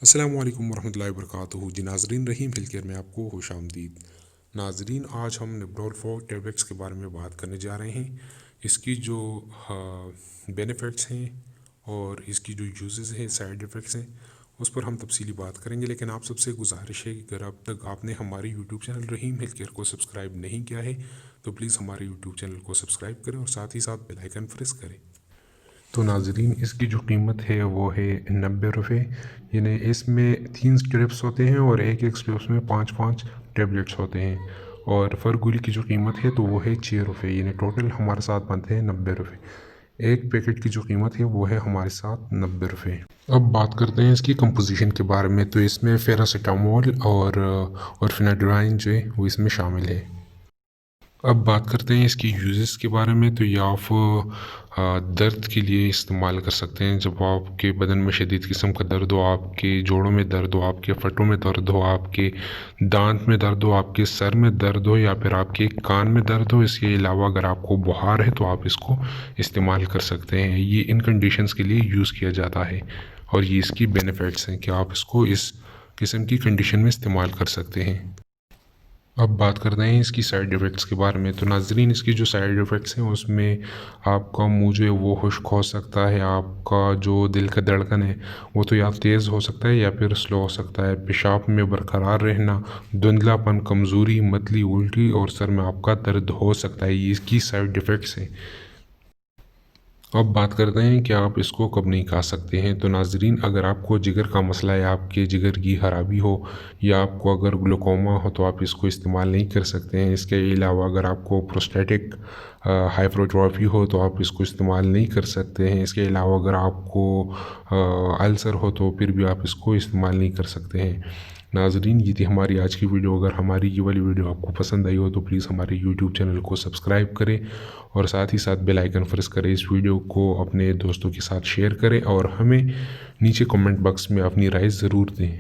السلام علیکم ورحمۃ اللہ وبرکاتہ جی ناظرین، رحیم ہیلتھ کیئر میں آپ کو خوش آمدید۔ ناظرین، آج ہم نبڈول فور ٹیبلیٹس کے بارے میں بات کرنے جا رہے ہیں۔ اس کی جو بینیفٹس ہیں اور اس کی جو یوزز ہیں، سائیڈ افیکٹس ہیں، اس پر ہم تفصیلی بات کریں گے۔ لیکن آپ سب سے گزارش ہے کہ اگر اب تک آپ نے ہمارے یوٹیوب چینل رحیم ہیلتھ کیئر کو سبسکرائب نہیں کیا ہے تو پلیز ہمارے یوٹیوب چینل کو سبسکرائب کریں اور ساتھ ہی ساتھ بیل آئیکن پریس کریں۔ تو ناظرین، اس کی جو قیمت ہے وہ ہے 90 روپے، یعنی اس میں 3 اسٹرپس ہوتے ہیں اور ایک اسٹرپس میں 5 ٹیبلیٹس ہوتے ہیں، اور فرگولی کی جو قیمت ہے تو وہ ہے 6 روپے، یعنی ٹوٹل ہمارے ساتھ بنتے ہیں 90 روپے۔ ایک پیکٹ کی جو قیمت ہے وہ ہے ہمارے ساتھ 90 روپے۔ اب بات کرتے ہیں اس کی کمپوزیشن کے بارے میں، تو اس میں پیراسیٹامول اور فیناڈرائن جو ہے وہ اس میں شامل ہے۔ اب بات کرتے ہیں اس کی یوزز کے بارے میں، تو یہ آپ درد کے لیے استعمال کر سکتے ہیں۔ جب آپ کے بدن میں شدید قسم کا درد ہو، آپ کے جوڑوں میں درد ہو، آپ کے پھٹوں میں درد ہو، آپ کے دانت میں درد ہو، آپ کے سر میں درد ہو، یا پھر آپ کے کان میں درد ہو، اس کے علاوہ اگر آپ کو بخار ہے تو آپ اس کو استعمال کر سکتے ہیں۔ یہ ان کنڈیشنز کے لیے یوز کیا جاتا ہے، اور یہ اس کی بینیفٹس ہیں کہ آپ اس کو اس قسم کی کنڈیشن میں استعمال کر سکتے ہیں۔ اب بات کرتے ہیں اس کی سائیڈ ایفیکٹس کے بارے میں، تو ناظرین، اس کی جو سائیڈ ایفیکٹس ہیں اس میں آپ کا منہ جو ہے وہ خشک ہو سکتا ہے، آپ کا جو دل کا دھڑکن ہے وہ تو یا تیز ہو سکتا ہے یا پھر سلو ہو سکتا ہے، پیشاب میں برقرار رہنا، دھندلا پن، کمزوری، متلی، الٹی اور سر میں آپ کا درد ہو سکتا ہے۔ یہ اس کی سائیڈ ایفیکٹس ہیں۔ اب بات کرتے ہیں کہ آپ اس کو کب نہیں کھا سکتے ہیں، تو ناظرین، اگر آپ کو جگر کا مسئلہ ہے، آپ کے جگر کی خرابی ہو، یا آپ کو اگر گلوکوما ہو تو آپ اس کو استعمال نہیں کر سکتے ہیں۔ اس کے علاوہ اگر آپ کو پروسٹیٹک ہائپرٹروفی ہو تو آپ اس کو استعمال نہیں کر سکتے ہیں۔ اس کے علاوہ اگر آپ کو السر ہو تو پھر بھی آپ اس کو استعمال نہیں کر سکتے ہیں۔ ناظرین، یہ تھی ہماری آج کی ویڈیو۔ اگر ہماری یہ والی ویڈیو آپ کو پسند آئی ہو تو پلیز ہمارے یوٹیوب چینل کو سبسکرائب کریں اور ساتھ ہی ساتھ بیل آئیکن پریس کریں۔ اس ویڈیو کو اپنے دوستوں کے ساتھ شیئر کریں اور ہمیں نیچے کمنٹ باکس میں اپنی رائے ضرور دیں۔